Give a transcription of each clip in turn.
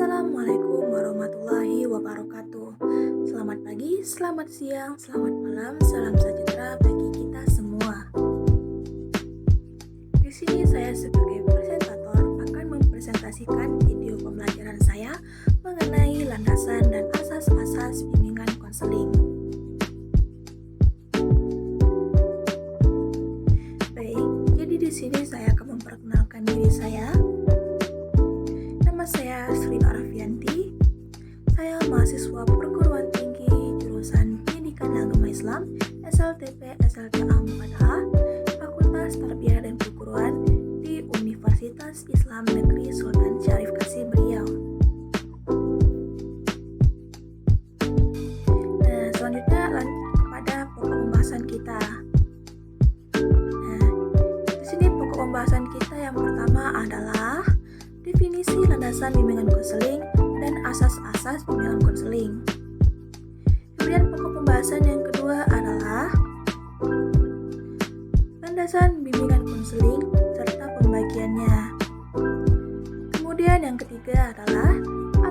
Assalamualaikum warahmatullahi wabarakatuh. Selamat pagi, selamat siang, selamat malam, salam sejahtera bagi kita semua. Di sini saya sebagai presentator akan mempresentasikan video pembelajaran saya mengenai landasan dan asas-asas bimbingan konseling. Baik, jadi di sini saya akan memperkenalkan diri saya. Nama saya Sri Arafianti. Saya mahasiswa perguruan tinggi jurusan Pendidikan Agama Islam SLTP SLTA 4A Fakultas Tarbiyah dan Keguruan di Universitas Islam Negeri Sultan Syarif Qasim Riau. Nah, selanjutnya lanjut kepada pokok pembahasan kita. Nah, di sini pokok pembahasan kita yang pertama adalah definisi landasan bimbingan konseling dan asas-asas bimbingan konseling. Kemudian pokok pembahasan yang kedua adalah landasan bimbingan konseling serta pembagiannya. Kemudian yang ketiga adalah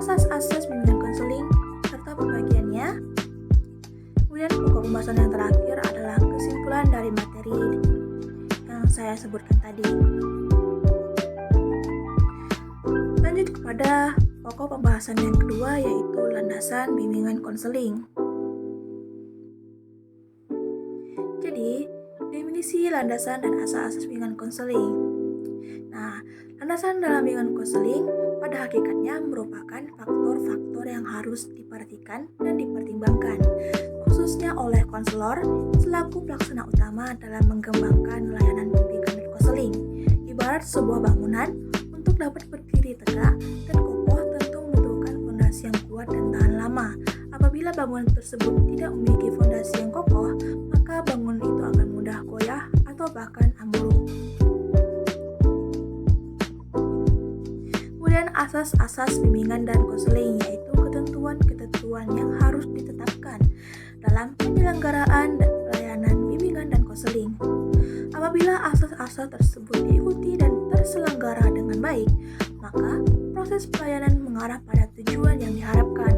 asas-asas bimbingan konseling serta pembagiannya. Kemudian pokok pembahasan yang terakhir adalah kesimpulan dari materi yang saya sebutkan tadi. Lanjut kepada pokok pembahasan yang kedua, yaitu landasan bimbingan konseling. Jadi, definisi landasan dan asas-asas bimbingan konseling. Nah, landasan dalam bimbingan konseling pada hakikatnya merupakan faktor-faktor yang harus diperhatikan dan dipertimbangkan, khususnya oleh konselor selaku pelaksana utama dalam mengembangkan layanan bimbingan konseling. Ibarat sebuah bangunan, untuk dapat berdiri tegak dan kokoh tentu membutuhkan fondasi yang kuat dan tahan lama. Apabila bangunan tersebut tidak memiliki fondasi yang kokoh, maka bangunan itu akan mudah goyah atau bahkan ambruk. Kemudian asas-asas bimbingan dan konseling, yaitu ketentuan-ketentuan yang harus ditetapkan dalam penyelenggaraan layanan bimbingan dan konseling. Apabila asas-asas tersebut diikuti dan terselenggara dengan baik, maka proses pelayanan mengarah pada tujuan yang diharapkan.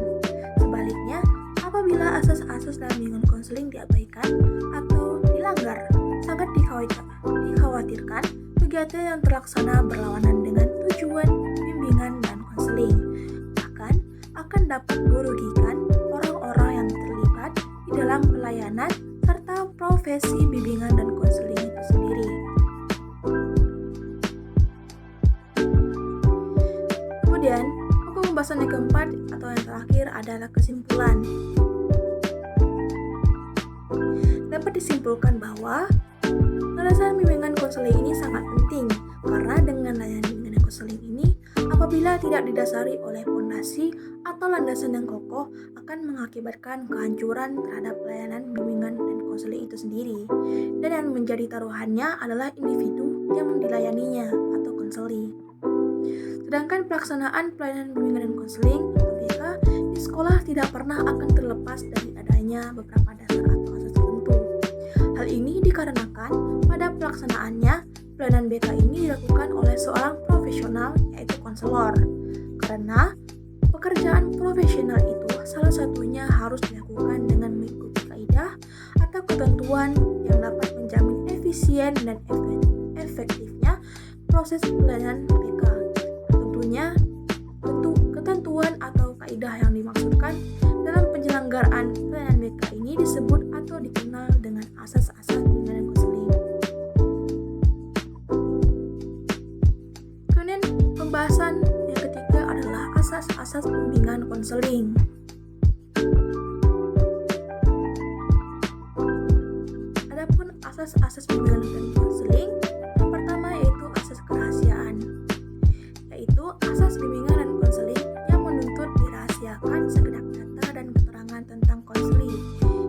Sebaliknya, apabila asas-asas dalam bimbingan konseling diabaikan atau dilanggar, sangat dikhawatirkan kegiatan yang terlaksana berlawanan dengan tujuan bimbingan dan konseling. Bahkan akan dapat merugikan orang-orang yang terlibat di dalam pelayanan serta profesi bimbingan dan konseling itu sendiri. Kemudian, pokok pembahasan yang keempat atau yang terakhir adalah kesimpulan. Dapat disimpulkan bahwa landasan bimbingan konseling ini sangat penting karena dengan layanan bimbingan konseling ini, apabila tidak didasari oleh fondasi atau landasan yang kokoh, akan mengakibatkan kehancuran terhadap layanan bimbingan dan konseling itu sendiri. Dan yang menjadi taruhannya adalah individu yang dilayaninya atau konseli. Sedangkan pelaksanaan pelayanan bimbingan dan konseling (PBK) di sekolah tidak pernah akan terlepas dari adanya beberapa dasar atau asas tertentu. Hal ini dikarenakan pada pelaksanaannya pelayanan BK ini dilakukan oleh seorang profesional, yaitu konselor. Karena pekerjaan profesional itu salah satunya harus dilakukan dengan mengikuti kaidah atau ketentuan yang dapat menjamin efisien dan efektifnya proses pelayanan BK. Tentunya, ketentuan atau kaidah yang dimaksudkan dalam penyelenggaraan pelayanan BK ini disebut atau dikenal dengan asas-asas bimbingan konseling. Kemudian pembahasan yang ketiga adalah asas-asas bimbingan konseling. Adapun asas-asas bimbingan dan konseling, yang pertama yaitu asas kerahasiaan, yaitu asas bimbingan dan konseling yang menuntut dirahasiakan segenap data dan keterangan tentang konseli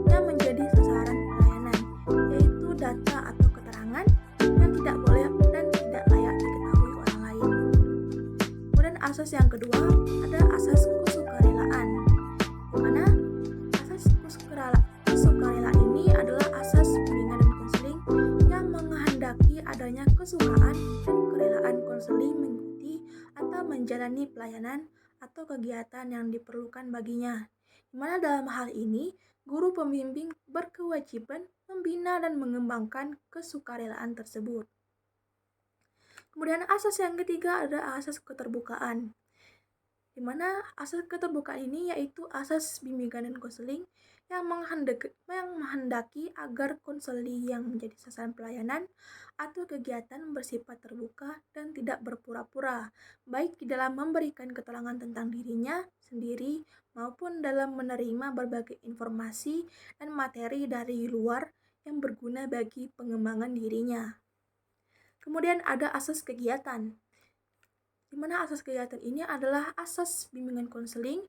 yang menjadi sasaran pelayanan, yaitu data atau keterangan yang tidak boleh dan tidak layak diketahui orang lain. Kemudian asas yang kedua ada asas kesukarelaan, di mana asas kesukarelaan ini adalah asas bimbingan dan konseling yang pelayanan atau kegiatan yang diperlukan baginya. Di mana dalam hal ini, guru pembimbing berkewajiban membina dan mengembangkan kesukarelaan tersebut. Kemudian asas yang ketiga adalah asas keterbukaan, di mana asas keterbukaan ini yaitu asas bimbingan dan konseling yang menghendaki agar konseli yang menjadi sasaran pelayanan atau kegiatan bersifat terbuka dan tidak berpura-pura, baik di dalam memberikan keterangan tentang dirinya sendiri maupun dalam menerima berbagai informasi dan materi dari luar yang berguna bagi pengembangan dirinya. Kemudian ada asas kegiatan, di mana asas kegiatan ini adalah asas bimbingan konseling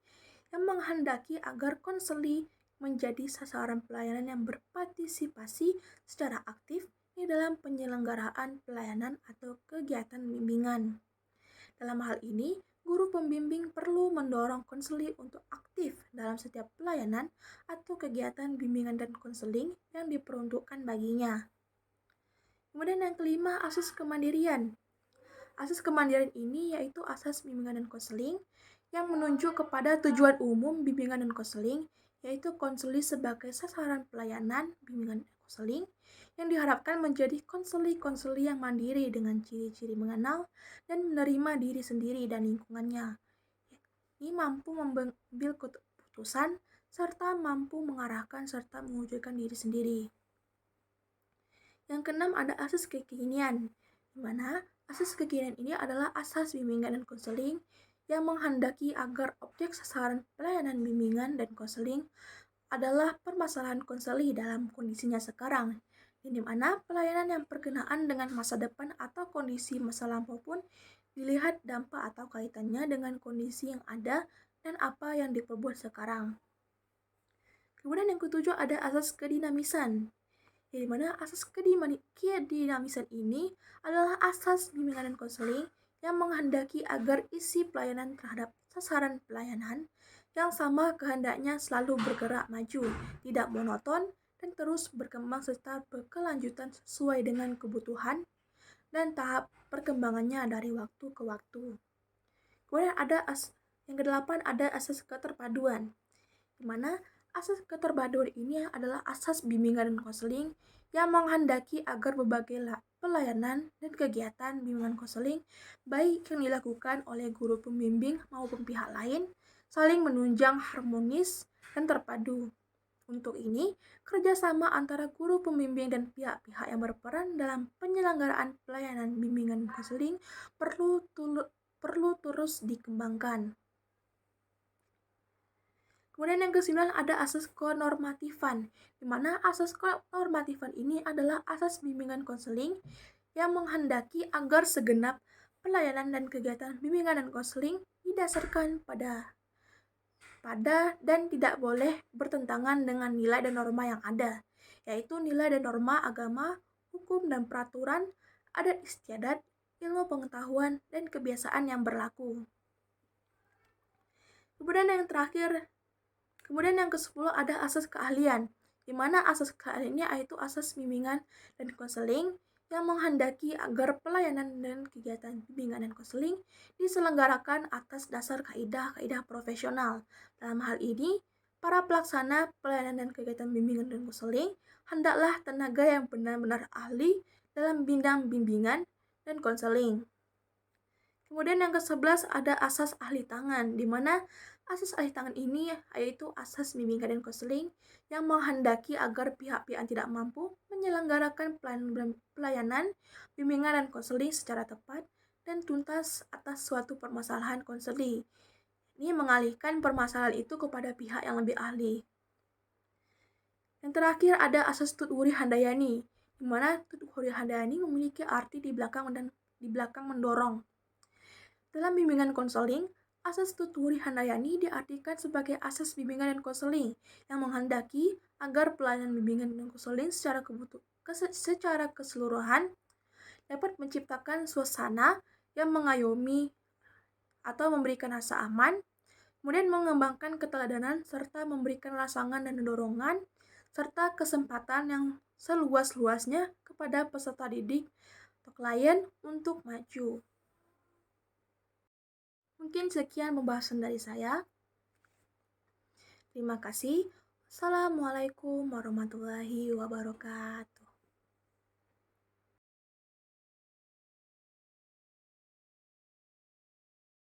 yang menghendaki agar konseli menjadi sasaran pelayanan yang berpartisipasi secara aktif di dalam penyelenggaraan pelayanan atau kegiatan bimbingan. Dalam hal ini, guru pembimbing perlu mendorong konseli untuk aktif dalam setiap pelayanan atau kegiatan bimbingan dan konseling yang diperuntukkan baginya. Kemudian yang kelima, asas kemandirian. Asas kemandirian ini yaitu asas bimbingan dan konseling yang menunjuk kepada tujuan umum bimbingan dan konseling, yaitu konseli sebagai sasaran pelayanan bimbingan dan konseling yang diharapkan menjadi konseli yang mandiri dengan ciri-ciri mengenal dan menerima diri sendiri dan lingkungannya. Ini mampu mengambil keputusan serta mampu mengarahkan serta mewujudkan diri sendiri. Yang keenam ada asas kekinian, di mana asas kekinian ini adalah asas bimbingan dan konseling yang menghendaki agar objek sasaran pelayanan bimbingan dan konseling adalah permasalahan konseli dalam kondisinya sekarang, di mana pelayanan yang berkenaan dengan masa depan atau kondisi masa lampau pun dilihat dampak atau kaitannya dengan kondisi yang ada dan apa yang diperbuat sekarang. Kemudian yang ketujuh ada asas kedinamisan, di mana asas kedinamisan ini adalah asas bimbingan dan konseling yang menghendaki agar isi pelayanan terhadap sasaran pelayanan yang sama kehendaknya selalu bergerak maju, tidak monoton, dan terus berkembang serta berkelanjutan sesuai dengan kebutuhan dan tahap perkembangannya dari waktu ke waktu. Kemudian ada yang kedelapan ada asas keterpaduan, di mana asas keterpaduan ini adalah asas bimbingan dan konseling yang menghendaki agar berbagai pelayanan dan kegiatan bimbingan konseling baik yang dilakukan oleh guru pembimbing maupun pihak lain saling menunjang harmonis dan terpadu. Untuk ini, kerjasama antara guru pembimbing dan pihak-pihak yang berperan dalam penyelenggaraan pelayanan bimbingan konseling perlu terus dikembangkan. Kemudian yang ke-9 ada asas kenormatifan, di mana asas kenormatifan ini adalah asas bimbingan konseling yang menghendaki agar segenap pelayanan dan kegiatan bimbingan dan konseling didasarkan pada dan tidak boleh bertentangan dengan nilai dan norma yang ada, yaitu nilai dan norma agama, hukum dan peraturan, adat istiadat, ilmu pengetahuan, dan kebiasaan yang berlaku. Kemudian yang ke-10 ada asas keahlian, di mana asas keahlian ini yaitu asas bimbingan dan konseling yang menghendaki agar pelayanan dan kegiatan bimbingan dan konseling diselenggarakan atas dasar kaidah-kaidah profesional. Dalam hal ini, para pelaksana pelayanan dan kegiatan bimbingan dan konseling hendaklah tenaga yang benar-benar ahli dalam bidang bimbingan dan konseling. Kemudian yang ke-11 ada asas ahli tangan, di mana asas ahli tangan ini yaitu asas bimbingan dan konseling yang menghendaki agar pihak-pihak yang tidak mampu menyelenggarakan pelayanan bimbingan dan konseling secara tepat dan tuntas atas suatu permasalahan konseli. Ini mengalihkan permasalahan itu kepada pihak yang lebih ahli. Yang terakhir ada asas Tutwuri Handayani, di mana Tutwuri Handayani memiliki arti di belakang mendorong. Dalam bimbingan konseling, asas Tutwuri Handayani diartikan sebagai asas bimbingan dan konseling yang menghendaki agar pelayanan bimbingan dan konseling secara keseluruhan dapat menciptakan suasana yang mengayomi atau memberikan rasa aman, kemudian mengembangkan keteladanan serta memberikan rangsangan dan dorongan serta kesempatan yang seluas-luasnya kepada peserta didik atau klien untuk maju. Mungkin sekian pembahasan dari saya. Terima kasih. Assalamualaikum warahmatullahi wabarakatuh.